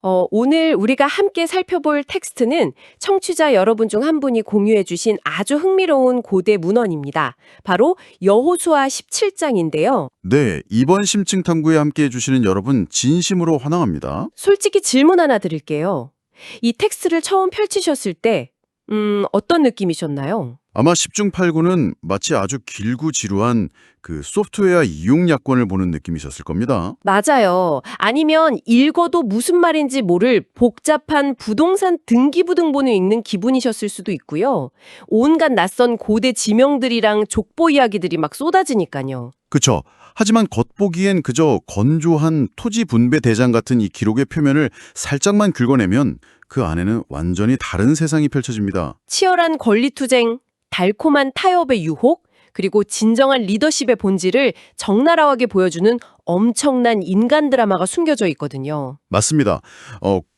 오늘 우리가 함께 살펴볼 텍스트는 청취자 여러분 중 한 분이 공유해 주신 아주 흥미로운 고대 문헌입니다. 바로 여호수아 17장인데요. 네, 이번 심층 탐구에 함께 해주시는 여러분 진심으로 환영합니다. 솔직히 질문 하나 드릴게요. 이 텍스트를 처음 펼치셨을 때, 어떤 느낌이셨나요? 아마 10중 8구는 마치 아주 길고 지루한 그 소프트웨어 이용 약관을 보는 느낌이셨을 겁니다. 맞아요. 아니면 읽어도 무슨 말인지 모를 복잡한 부동산 등기부등본을 읽는 기분이셨을 수도 있고요. 온갖 낯선 고대 지명들이랑 족보 이야기들이 막 쏟아지니까요. 그쵸? 하지만 겉보기엔 그저 건조한 토지 분배 대장 같은 이 기록의 표면을 살짝만 긁어내면 그 안에는 완전히 다른 세상이 펼쳐집니다. 치열한 권리투쟁, 달콤한 타협의 유혹, 그리고 진정한 리더십의 본질을 적나라하게 보여주는 엄청난 인간 드라마가 숨겨져 있거든요. 맞습니다.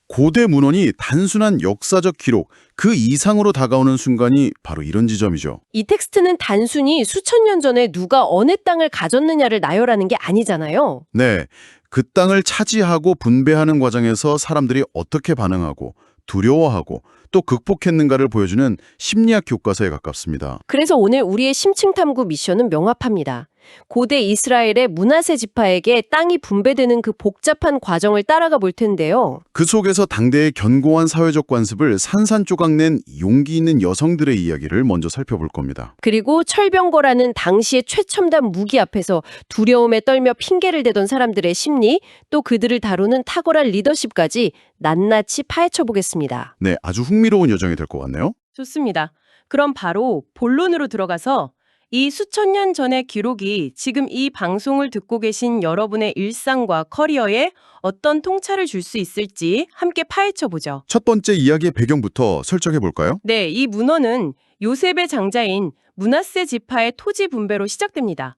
고대 문헌이 단순한 역사적 기록, 그 이상으로 다가오는 순간이 바로 이런 지점이죠. 이 텍스트는 단순히 수천 년 전에 누가 어느 땅을 가졌느냐를 나열하는 게 아니잖아요. 네, 그 땅을 차지하고 분배하는 과정에서 사람들이 어떻게 반응하고 두려워하고 또 극복했는가를 보여주는 심리학 교과서에 가깝습니다. 그래서 오늘 우리의 심층 탐구 미션은 명확합니다. 고대 이스라엘의 므낫세 지파에게 땅이 분배되는 그 복잡한 과정을 따라가 볼 텐데요. 그 속에서 당대의 견고한 사회적 관습을 산산조각낸 용기 있는 여성들의 이야기를 먼저 살펴볼 겁니다. 그리고 철병거라는 당시의 최첨단 무기 앞에서 두려움에 떨며 핑계를 대던 사람들의 심리, 또 그들을 다루는 탁월한 리더십까지 낱낱이 파헤쳐 보겠습니다. 네, 아주 흥미로운 여정이 될 것 같네요. 좋습니다. 그럼 바로 본론으로 들어가서 이 수천 년 전의 기록이 지금 이 방송을 듣고 계신 여러분의 일상과 커리어에 어떤 통찰을 줄 수 있을지 함께 파헤쳐 보죠. 첫 번째 이야기의 배경부터 설정해 볼까요? 네, 이 문헌은 요셉의 장자인 므낫세 지파의 토지 분배로 시작됩니다.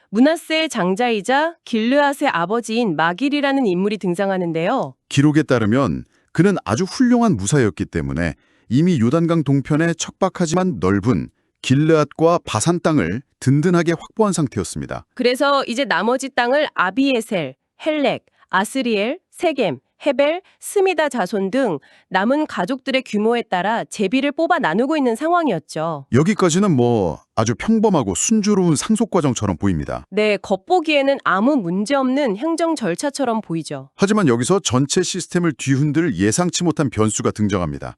므낫세의 장자이자 길르앗의 아버지인 마길이라는 인물이 등장하는데요. 기록에 따르면 그는 아주 훌륭한 무사였기 때문에 이미 요단강 동편에 척박하지만 넓은 길르앗과 바산 땅을 든든하게 확보한 상태였습니다. 그래서 이제 나머지 땅을 아비에셀, 헬렉, 아스리엘, 세겜, 헤벨, 스미다 자손 등 남은 가족들의 규모에 따라 제비를 뽑아 나누고 있는 상황이었죠. 여기까지는 뭐 아주 평범하고 순조로운 상속 과정처럼 보입니다. 네, 겉보기에는 아무 문제 없는 행정 절차처럼 보이죠. 하지만 여기서 전체 시스템을 뒤흔들 예상치 못한 변수가 등장합니다.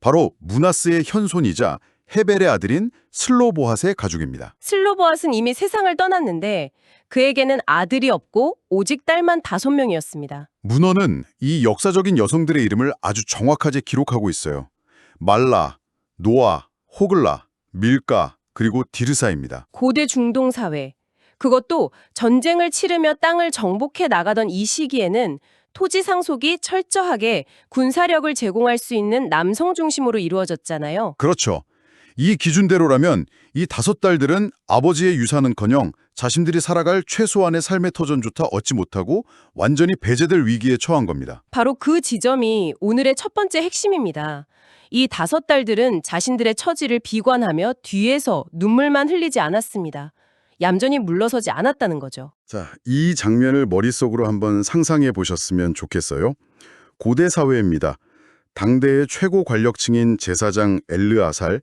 바로 므낫세의 현손이자 헤벨의 아들인 슬로보핫의 가족입니다. 슬로보앗은 이미 세상을 떠났는데 그에게는 아들이 없고 오직 딸만 5명이었습니다. 문헌은 이 역사적인 여성들의 이름을 아주 정확하게 기록하고 있어요. 말라, 노아, 호글라, 밀가, 그리고 디르사입니다. 고대 중동 사회. 그것도 전쟁을 치르며 땅을 정복해 나가던 이 시기에는 토지 상속이 철저하게 군사력을 제공할 수 있는 남성 중심으로 이루어졌잖아요. 그렇죠. 이 기준대로라면 이 5딸들은 아버지의 유산은커녕 자신들이 살아갈 최소한의 삶의 터전조차 얻지 못하고 완전히 배제될 위기에 처한 겁니다. 바로 그 지점이 오늘의 첫 번째 핵심입니다. 이 5딸들은 자신들의 처지를 비관하며 뒤에서 눈물만 흘리지 않았습니다. 얌전히 물러서지 않았다는 거죠. 자, 이 장면을 머릿속으로 한번 상상해 보셨으면 좋겠어요. 고대 사회입니다. 당대의 최고 관력층인 제사장 엘르아살,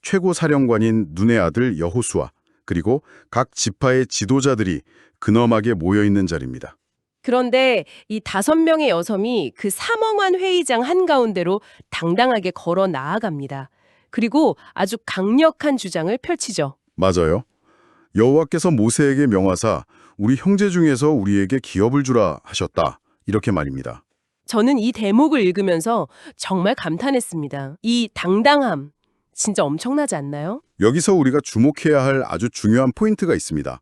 최고 사령관인 눈의 아들 여호수아, 그리고 각 지파의 지도자들이 근엄하게 모여있는 자리입니다. 그런데 이 5명의 여성이 그 삼엄한 회의장 한가운데로 당당하게 걸어 나아갑니다. 그리고 아주 강력한 주장을 펼치죠. 맞아요. 여호와께서 모세에게 명하사 우리 형제 중에서 우리에게 기업을 주라 하셨다. 이렇게 말입니다. 저는 이 대목을 읽으면서 정말 감탄했습니다. 이 당당함, 진짜 엄청나지 않나요? 여기서 우리가 주목해야 할 아주 중요한 포인트가 있습니다.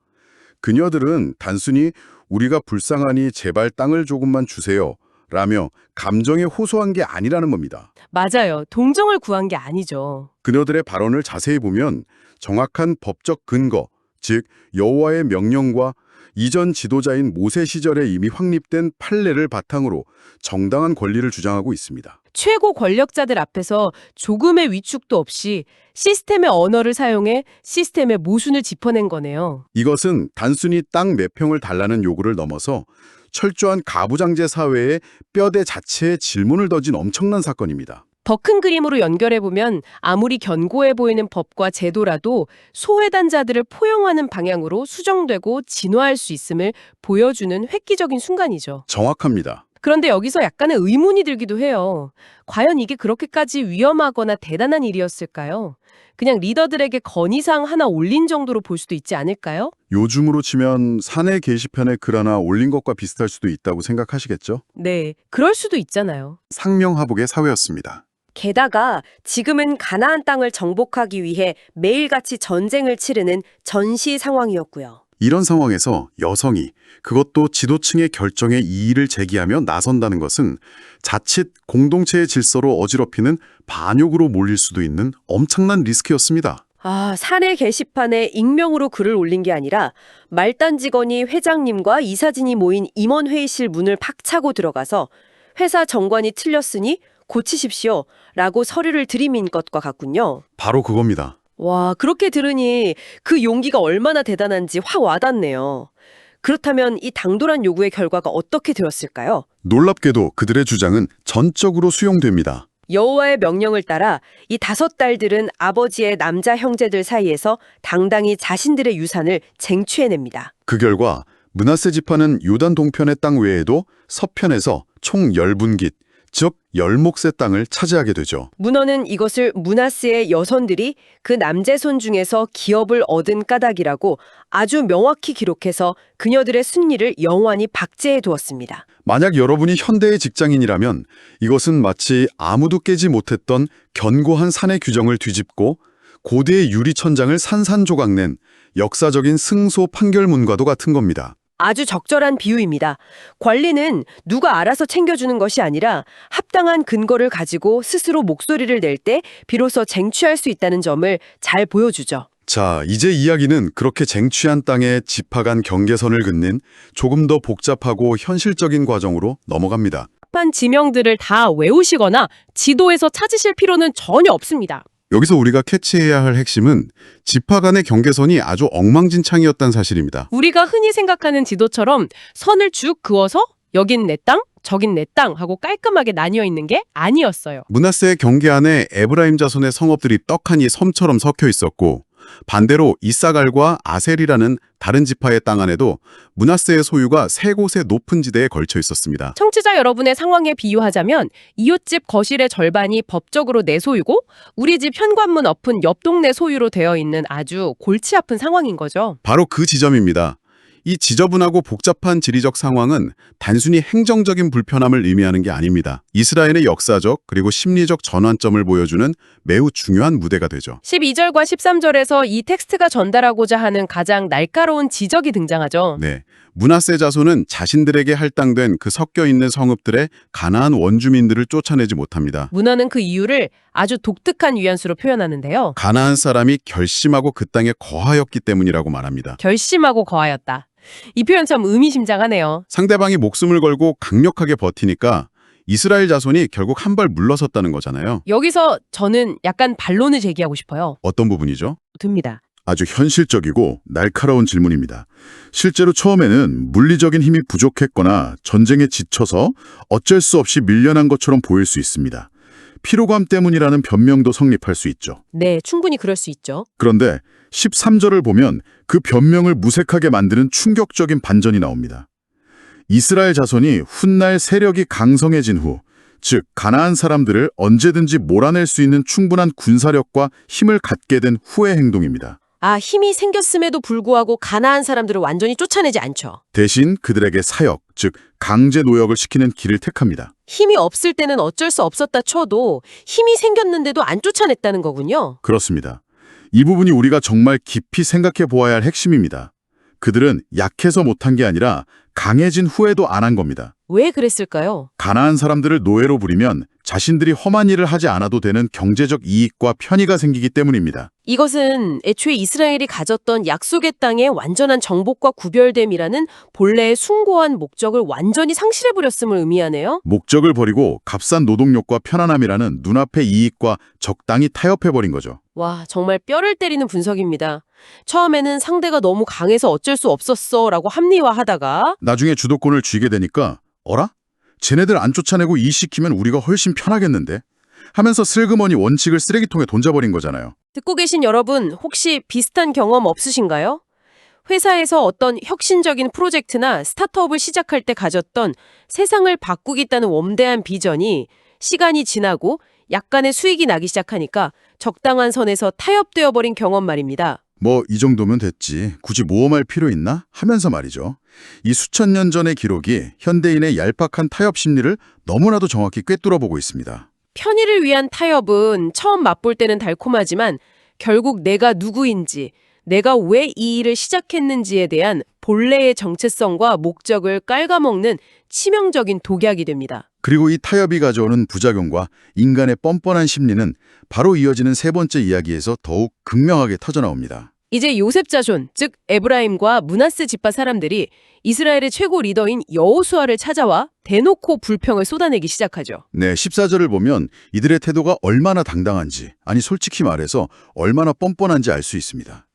그녀들은 단순히 우리가 불쌍하니 제발 땅을 조금만 주세요 라며 감정에 호소한 게 아니라는 겁니다. 맞아요. 동정을 구한 게 아니죠. 그녀들의 발언을 자세히 보면 정확한 법적 근거, 즉 여호와의 명령과 이전 지도자인 모세 시절에 이미 확립된 판례를 바탕으로 정당한 권리를 주장하고 있습니다. 최고 권력자들 앞에서 조금의 위축도 없이 시스템의 언어를 사용해 시스템의 모순을 짚어낸 거네요. 이것은 단순히 땅 몇 평을 달라는 요구를 넘어서 철저한 가부장제 사회에 뼈대 자체에 질문을 던진 엄청난 사건입니다. 더 큰 그림으로 연결해보면 아무리 견고해 보이는 법과 제도라도 소외단자들을 포용하는 방향으로 수정되고 진화할 수 있음을 보여주는 획기적인 순간이죠. 정확합니다. 그런데 여기서 약간의 의문이 들기도 해요. 과연 이게 그렇게까지 위험하거나 대단한 일이었을까요? 그냥 리더들에게 건의사항 하나 올린 정도로 볼 수도 있지 않을까요? 요즘으로 치면 사내 게시판에 글 하나 올린 것과 비슷할 수도 있다고 생각하시겠죠? 네, 그럴 수도 있잖아요. 상명하복의 사회였습니다. 게다가 지금은 가나안 땅을 정복하기 위해 매일같이 전쟁을 치르는 전시 상황이었고요. 이런 상황에서 여성이 그것도 지도층의 결정에 이의를 제기하며 나선다는 것은 자칫 공동체의 질서로 어지럽히는 반역으로 몰릴 수도 있는 엄청난 리스크였습니다. 사내 게시판에 익명으로 글을 올린 게 아니라 말단 직원이 회장님과 이사진이 모인 임원회의실 문을 팍 차고 들어가서 회사 정관이 틀렸으니 고치십시오 라고 서류를 들이민 것과 같군요. 바로 그겁니다. 와, 그렇게 들으니 그 용기가 얼마나 대단한지 확 와닿네요. 그렇다면 이 당돌한 요구의 결과가 어떻게 되었을까요? 놀랍게도 그들의 주장은 전적으로 수용됩니다. 여호와의 명령을 따라 이 5딸들은 아버지의 남자 형제들 사이에서 당당히 자신들의 유산을 쟁취해냅니다. 그 결과 므낫세 지파는 요단 동편의 땅 외에도 서편에서 총 10분깃, 즉 10몫의 땅을 차지하게 되죠. 문헌은 이것을 므낫세의 여선들이 그 남제손 중에서 기업을 얻은 까닭이라고 아주 명확히 기록해서 그녀들의 순리를 영원히 박제해 두었습니다. 만약 여러분이 현대의 직장인이라면 이것은 마치 아무도 깨지 못했던 견고한 사내 규정을 뒤집고 고대의 유리천장을 산산조각낸 역사적인 승소 판결문과도 같은 겁니다. 아주 적절한 비유입니다. 관리는 누가 알아서 챙겨주는 것이 아니라 합당한 근거를 가지고 스스로 목소리를 낼 때 비로소 쟁취할 수 있다는 점을 잘 보여주죠. 자, 이제 이야기는 그렇게 쟁취한 땅에 지파 간 경계선을 긋는 조금 더 복잡하고 현실적인 과정으로 넘어갑니다. 한 지명들을 다 외우시거나 지도에서 찾으실 필요는 전혀 없습니다. 여기서 우리가 캐치해야 할 핵심은 지파 간의 경계선이 아주 엉망진창이었다는 사실입니다. 우리가 흔히 생각하는 지도처럼 선을 쭉 그어서 여긴 내 땅, 저긴 내 땅 하고 깔끔하게 나뉘어 있는 게 아니었어요. 므낫세의 경계 안에 에브라임 자손의 성읍들이 떡하니 섬처럼 섞여 있었고 반대로 이사갈과 아셀이라는 다른 지파의 땅 안에도 므낫세의 소유가 3곳의 높은 지대에 걸쳐 있었습니다. 청취자 여러분의 상황에 비유하자면 이웃집 거실의 절반이 법적으로 내 소유고 우리 집 현관문 엎은 옆 동네 소유로 되어 있는 아주 골치 아픈 상황인 거죠. 바로 그 지점입니다. 이 지저분하고 복잡한 지리적 상황은 단순히 행정적인 불편함을 의미하는 게 아닙니다. 이스라엘의 역사적 그리고 심리적 전환점을 보여주는 매우 중요한 무대가 되죠. 12절과 13절에서 이 텍스트가 전달하고자 하는 가장 날카로운 지적이 등장하죠. 네, 므낫세 자손은 자신들에게 할당된 그 섞여 있는 성읍들의 가나안 원주민들을 쫓아내지 못합니다. 문헌은 그 이유를 아주 독특한 뉘앙스로 표현하는데요. 가나안 사람이 결심하고 그 땅에 거하였기 때문이라고 말합니다. 결심하고 거하였다. 이 표현 참 의미심장하네요. 상대방이 목숨을 걸고 강력하게 버티니까 이스라엘 자손이 결국 한 발 물러섰다는 거잖아요. 여기서 저는 약간 반론을 제기하고 싶어요. 어떤 부분이죠? 듭니다. 아주 현실적이고 날카로운 질문입니다. 실제로 처음에는 물리적인 힘이 부족했거나 전쟁에 지쳐서 어쩔 수 없이 밀려난 것처럼 보일 수 있습니다. 피로감 때문이라는 변명도 성립할 수 있죠. 네, 충분히 그럴 수 있죠. 그런데 13절을 보면 그 변명을 무색하게 만드는 충격적인 반전이 나옵니다. 이스라엘 자손이 훗날 세력이 강성해진 후, 즉 가나안 사람들을 언제든지 몰아낼 수 있는 충분한 군사력과 힘을 갖게 된 후의 행동입니다. 힘이 생겼음에도 불구하고 가나안 사람들을 완전히 쫓아내지 않죠. 대신 그들에게 사역, 즉 강제 노역을 시키는 길을 택합니다. 힘이 없을 때는 어쩔 수 없었다 쳐도 힘이 생겼는데도 안 쫓아냈다는 거군요. 그렇습니다. 이 부분이 우리가 정말 깊이 생각해 보아야 할 핵심입니다. 그들은 약해서 못한 게 아니라 강해진 후에도 안 한 겁니다. 왜 그랬을까요? 가나안 사람들을 노예로 부리면 자신들이 험한 일을 하지 않아도 되는 경제적 이익과 편의가 생기기 때문입니다. 이것은 애초에 이스라엘이 가졌던 약속의 땅의 완전한 정복과 구별됨이라는 본래의 숭고한 목적을 완전히 상실해버렸음을 의미하네요. 목적을 버리고 값싼 노동력과 편안함이라는 눈앞의 이익과 적당히 타협해버린 거죠. 와, 정말 뼈를 때리는 분석입니다. 처음에는 상대가 너무 강해서 어쩔 수 없었어 라고 합리화하다가 나중에 주도권을 쥐게 되니까 어라? 쟤네들 안 쫓아내고 이식시키면 우리가 훨씬 편하겠는데? 하면서 슬그머니 원칙을 쓰레기통에 던져버린 거잖아요. 듣고 계신 여러분, 혹시 비슷한 경험 없으신가요? 회사에서 어떤 혁신적인 프로젝트나 스타트업을 시작할 때 가졌던 세상을 바꾸겠다는 원대한 비전이 시간이 지나고 약간의 수익이 나기 시작하니까 적당한 선에서 타협되어 버린 경험 말입니다. 뭐 이 정도면 됐지. 굳이 모험할 필요 있나? 하면서 말이죠. 이 수천 년 전의 기록이 현대인의 얄팍한 타협 심리를 너무나도 정확히 꿰뚫어보고 있습니다. 편의를 위한 타협은 처음 맛볼 때는 달콤하지만 결국 내가 누구인지, 내가 왜 이 일을 시작했는지에 대한 본래의 정체성과 목적을 깔아먹는 치명적인 독약이 됩니다. 그리고 이 타협이 가져오는 부작용과 인간의 뻔뻔한 심리는 바로 이어지는 세 번째 이야기에서 더욱 극명하게 터져나옵니다. 이제 요셉 자손, 즉 에브라임과 므낫세 지파 사람들이 이스라엘의 최고 리더인 여호수아를 찾아와 대놓고 불평을 쏟아내기 시작하죠. 네, 14절을 보면 이들의 태도가 얼마나 당당한지, 아니 솔직히 말해서 얼마나 뻔뻔한지 알 수 있습니다.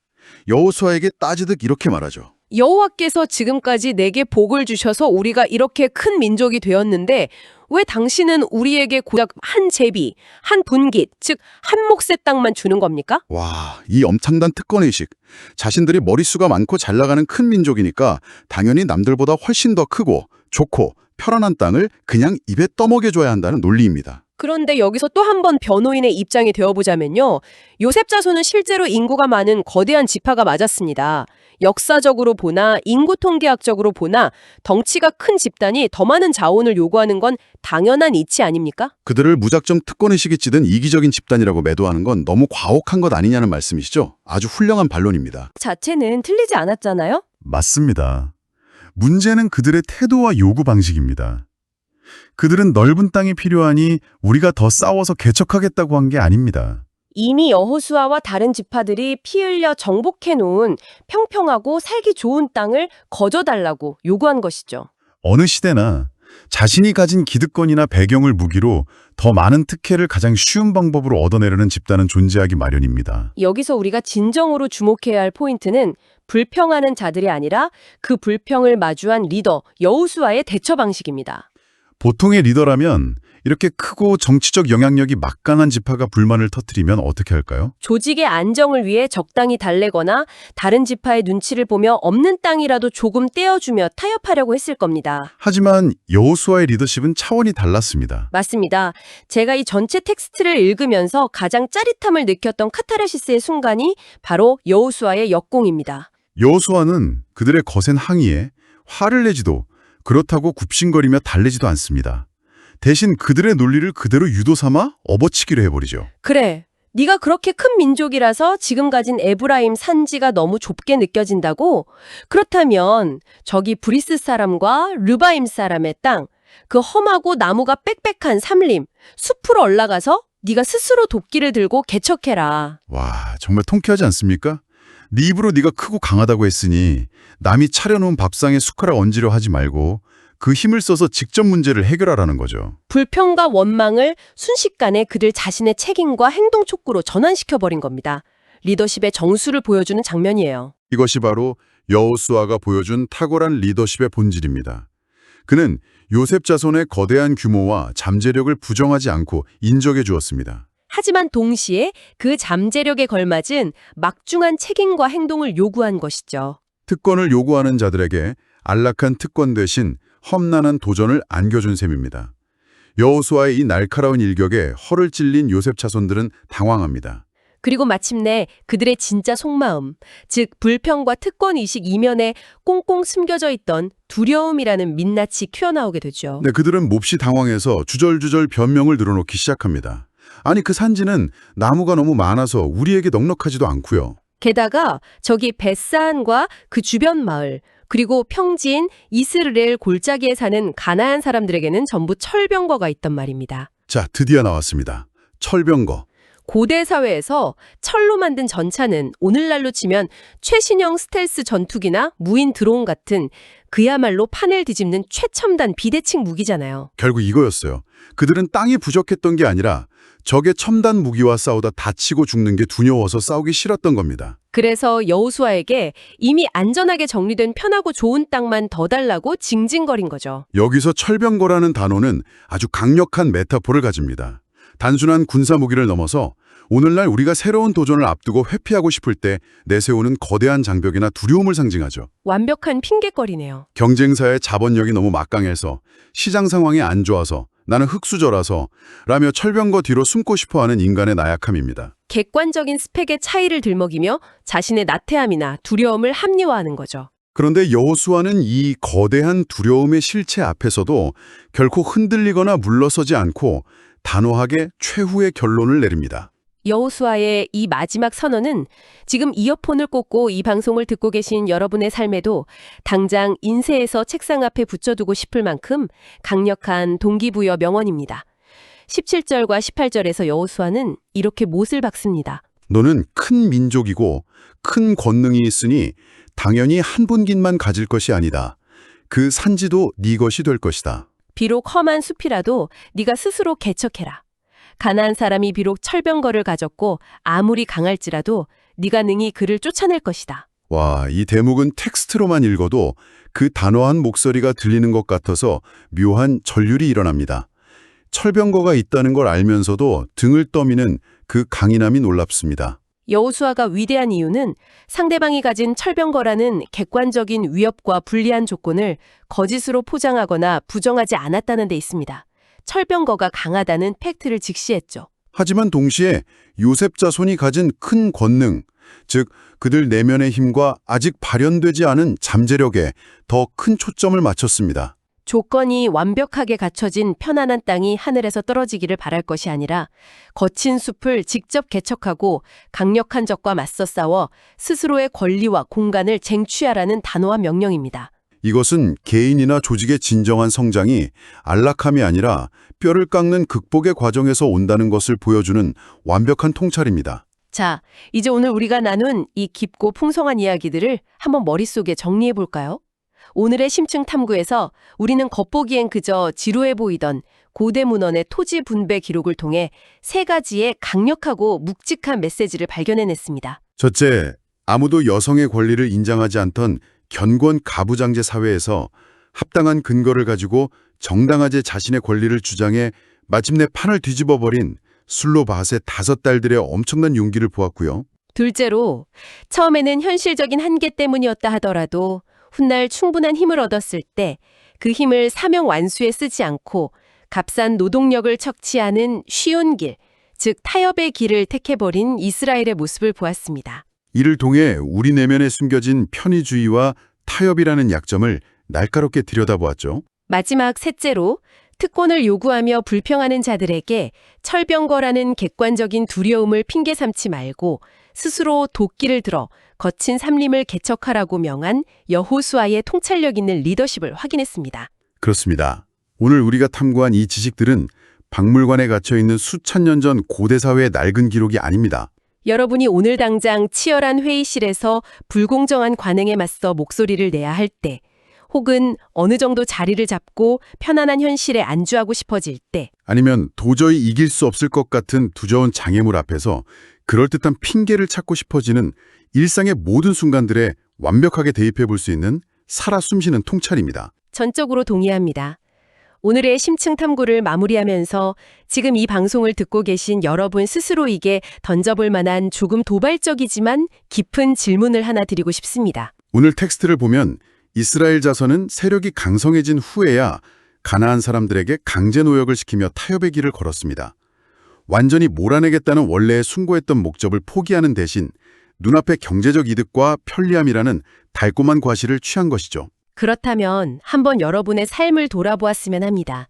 여호수아에게 따지듯 이렇게 말하죠. 여호와께서 지금까지 내게 복을 주셔서 우리가 이렇게 큰 민족이 되었는데 왜 당신은 우리에게 고작 한 제비, 한 분깃, 즉 한 몫의 땅만 주는 겁니까? 와, 이 엄청난 특권의식. 자신들이 머릿수가 많고 잘 나가는 큰 민족이니까 당연히 남들보다 훨씬 더 크고 좋고 편안한 땅을 그냥 입에 떠먹여줘야 한다는 논리입니다. 그런데 여기서 또 한 번 변호인의 입장이 되어보자면요. 요셉 자손은 실제로 인구가 많은 거대한 지파가 맞았습니다. 역사적으로 보나 인구 통계학적으로 보나 덩치가 큰 집단이 더 많은 자원을 요구하는 건 당연한 이치 아닙니까? 그들을 무작정 특권의식에 찌든 이기적인 집단이라고 매도하는 건 너무 과혹한 것 아니냐는 말씀이시죠? 아주 훌륭한 반론입니다. 자체는 틀리지 않았잖아요? 맞습니다. 문제는 그들의 태도와 요구 방식입니다. 그들은 넓은 땅이 필요하니 우리가 더 싸워서 개척하겠다고 한 게 아닙니다. 이미 여호수아와 다른 지파들이 피 흘려 정복해 놓은 평평하고 살기 좋은 땅을 거저달라고 요구한 것이죠. 어느 시대나 자신이 가진 기득권이나 배경을 무기로 더 많은 특혜를 가장 쉬운 방법으로 얻어내려는 집단은 존재하기 마련입니다. 여기서 우리가 진정으로 주목해야 할 포인트는 불평하는 자들이 아니라 그 불평을 마주한 리더 여호수아의 대처 방식입니다. 보통의 리더라면 이렇게 크고 정치적 영향력이 막강한 지파가 불만을 터뜨리면 어떻게 할까요? 조직의 안정을 위해 적당히 달래거나 다른 지파의 눈치를 보며 없는 땅이라도 조금 떼어주며 타협하려고 했을 겁니다. 하지만 여호수아의 리더십은 차원이 달랐습니다. 맞습니다. 제가 이 전체 텍스트를 읽으면서 가장 짜릿함을 느꼈던 카타르시스의 순간이 바로 여호수아의 역공입니다. 여호수아는 그들의 거센 항의에 화를 내지도 그렇다고 굽신거리며 달래지도 않습니다. 대신 그들의 논리를 그대로 유도 삼아 업어치기로 해버리죠. 그래, 네가 그렇게 큰 민족이라서 지금 가진 에브라임 산지가 너무 좁게 느껴진다고? 그렇다면 저기 브리스 사람과 르바임 사람의 땅, 그 험하고 나무가 빽빽한 삼림, 숲으로 올라가서 네가 스스로 도끼를 들고 개척해라. 와, 정말 통쾌하지 않습니까? 네 입으로 네가 크고 강하다고 했으니 남이 차려놓은 밥상에 숟가락 얹으려 하지 말고 그 힘을 써서 직접 문제를 해결하라는 거죠. 불평과 원망을 순식간에 그들 자신의 책임과 행동 촉구로 전환시켜버린 겁니다. 리더십의 정수를 보여주는 장면이에요. 이것이 바로 여호수아가 보여준 탁월한 리더십의 본질입니다. 그는 요셉 자손의 거대한 규모와 잠재력을 부정하지 않고 인정해 주었습니다. 하지만 동시에 그 잠재력에 걸맞은 막중한 책임과 행동을 요구한 것이죠. 특권을 요구하는 자들에게 안락한 특권 대신 험난한 도전을 안겨준 셈입니다. 여호수아의 이 날카로운 일격에 허를 찔린 요셉 자손들은 당황합니다. 그리고 마침내 그들의 진짜 속마음, 즉 불평과 특권의식 이면에 꽁꽁 숨겨져 있던 두려움이라는 민낯이 튀어나오게 되죠. 네, 그들은 몹시 당황해서 주절주절 변명을 늘어놓기 시작합니다. 아니, 그 산지는 나무가 너무 많아서 우리에게 넉넉하지도 않고요. 게다가 저기 벳산과 그 주변 마을, 그리고 평지인 이스라엘 골짜기에 사는 가나안 사람들에게는 전부 철병거가 있단 말입니다. 자, 드디어 나왔습니다. 철병거. 고대 사회에서 철로 만든 전차는 오늘날로 치면 최신형 스텔스 전투기나 무인 드론 같은 그야말로 판을 뒤집는 최첨단 비대칭 무기잖아요. 결국 이거였어요. 그들은 땅이 부족했던 게 아니라 적의 첨단 무기와 싸우다 다치고 죽는 게 두려워서 싸우기 싫었던 겁니다. 그래서 여호수아에게 이미 안전하게 정리된 편하고 좋은 땅만 더 달라고 징징거린 거죠. 여기서 철병거라는 단어는 아주 강력한 메타포를 가집니다. 단순한 군사 무기를 넘어서 오늘날 우리가 새로운 도전을 앞두고 회피하고 싶을 때 내세우는 거대한 장벽이나 두려움을 상징하죠. 완벽한 핑계거리네요. 경쟁사의 자본력이 너무 막강해서 시장 상황이 안 좋아서 나는 흙수저라서 라며 철병거 뒤로 숨고 싶어하는 인간의 나약함입니다. 객관적인 스펙의 차이를 들먹이며 자신의 나태함이나 두려움을 합리화하는 거죠. 그런데 여호수아는 이 거대한 두려움의 실체 앞에서도 결코 흔들리거나 물러서지 않고 단호하게 최후의 결론을 내립니다. 여호수아의 이 마지막 선언은 지금 이어폰을 꽂고 이 방송을 듣고 계신 여러분의 삶에도 당장 인쇄해서 책상 앞에 붙여두고 싶을 만큼 강력한 동기부여 명언입니다. 17절과 18절에서 여호수아는 이렇게 못을 박습니다. 너는 큰 민족이고 큰 권능이 있으니 당연히 한 분깃만 가질 것이 아니다. 그 산지도 네 것이 될 것이다. 비록 험한 숲이라도 네가 스스로 개척해라. 가나안 사람이 비록 철병거를 가졌고 아무리 강할지라도 네가 능히 그를 쫓아낼 것이다. 와, 이 대목은 텍스트로만 읽어도 그 단호한 목소리가 들리는 것 같아서 묘한 전율이 일어납니다. 철병거가 있다는 걸 알면서도 등을 떠미는 그 강인함이 놀랍습니다. 여호수아가 위대한 이유는 상대방이 가진 철병거라는 객관적인 위협과 불리한 조건을 거짓으로 포장하거나 부정하지 않았다는 데 있습니다. 철병거가 강하다는 팩트를 직시했죠. 하지만 동시에 요셉 자손이 가진 큰 권능, 즉 그들 내면의 힘과 아직 발현되지 않은 잠재력에 더 큰 초점을 맞췄습니다. 조건이 완벽하게 갖춰진 편안한 땅이 하늘에서 떨어지기를 바랄 것이 아니라 거친 숲을 직접 개척하고 강력한 적과 맞서 싸워 스스로의 권리와 공간을 쟁취하라는 단호한 명령입니다. 이것은 개인이나 조직의 진정한 성장이 안락함이 아니라 뼈를 깎는 극복의 과정에서 온다는 것을 보여주는 완벽한 통찰입니다. 자, 이제 오늘 우리가 나눈 이 깊고 풍성한 이야기들을 한번 머릿속에 정리해 볼까요? 오늘의 심층 탐구에서 우리는 겉보기엔 그저 지루해 보이던 고대 문헌의 토지 분배 기록을 통해 세 가지의 강력하고 묵직한 메시지를 발견해냈습니다. 첫째, 아무도 여성의 권리를 인정하지 않던 견고한 가부장제 사회에서 합당한 근거를 가지고 정당하게 자신의 권리를 주장해 마침내 판을 뒤집어버린 술로바앗의 5딸들의 엄청난 용기를 보았고요. 둘째로, 처음에는 현실적인 한계 때문이었다 하더라도 훗날 충분한 힘을 얻었을 때 그 힘을 사명 완수에 쓰지 않고 값싼 노동력을 척취하는 쉬운 길, 즉 타협의 길을 택해버린 이스라엘의 모습을 보았습니다. 이를 통해 우리 내면에 숨겨진 편의주의와 타협이라는 약점을 날카롭게 들여다보았죠. 마지막 셋째로, 특권을 요구하며 불평하는 자들에게 철병거라는 객관적인 두려움을 핑계 삼지 말고 스스로 도끼를 들어 거친 삼림을 개척하라고 명한 여호수아의 통찰력 있는 리더십을 확인했습니다. 그렇습니다. 오늘 우리가 탐구한 이 지식들은 박물관에 갇혀있는 수천 년 전 고대 사회의 낡은 기록이 아닙니다. 여러분이 오늘 당장 치열한 회의실에서 불공정한 관행에 맞서 목소리를 내야 할 때, 혹은 어느 정도 자리를 잡고 편안한 현실에 안주하고 싶어질 때, 아니면 도저히 이길 수 없을 것 같은 두저운 장애물 앞에서 그럴듯한 핑계를 찾고 싶어지는 일상의 모든 순간들에 완벽하게 대입해 볼 수 있는 살아 숨쉬는 통찰입니다. 전적으로 동의합니다. 오늘의 심층 탐구를 마무리하면서 지금 이 방송을 듣고 계신 여러분 스스로에게 던져볼 만한 조금 도발적이지만 깊은 질문을 하나 드리고 싶습니다. 오늘 텍스트를 보면 이스라엘 자손은 세력이 강성해진 후에야 가나안 사람들에게 강제 노역을 시키며 타협의 길을 걸었습니다. 완전히 몰아내겠다는 원래의 숭고했던 목적을 포기하는 대신 눈앞의 경제적 이득과 편리함이라는 달콤한 과실을 취한 것이죠. 그렇다면 한번 여러분의 삶을 돌아보았으면 합니다.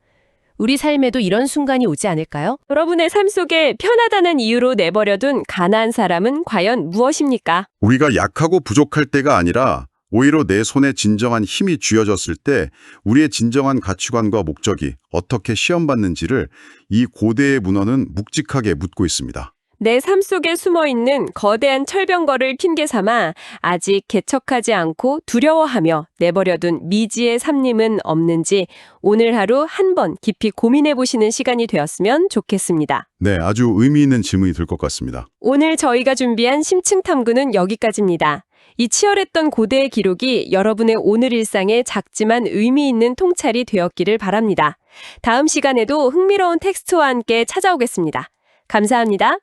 우리 삶에도 이런 순간이 오지 않을까요? 여러분의 삶 속에 편하다는 이유로 내버려둔 가나안 사람은 과연 무엇입니까? 우리가 약하고 부족할 때가 아니라 오히려 내 손에 진정한 힘이 쥐어졌을 때 우리의 진정한 가치관과 목적이 어떻게 시험받는지를 이 고대의 문헌은 묵직하게 묻고 있습니다. 내 삶 속에 숨어있는 거대한 철병거를 핑계 삼아 아직 개척하지 않고 두려워하며 내버려둔 미지의 삶님은 없는지 오늘 하루 한 번 깊이 고민해보시는 시간이 되었으면 좋겠습니다. 네, 아주 의미 있는 질문이 될 것 같습니다. 오늘 저희가 준비한 심층 탐구는 여기까지입니다. 이 치열했던 고대의 기록이 여러분의 오늘 일상에 작지만 의미 있는 통찰이 되었기를 바랍니다. 다음 시간에도 흥미로운 텍스트와 함께 찾아오겠습니다. 감사합니다.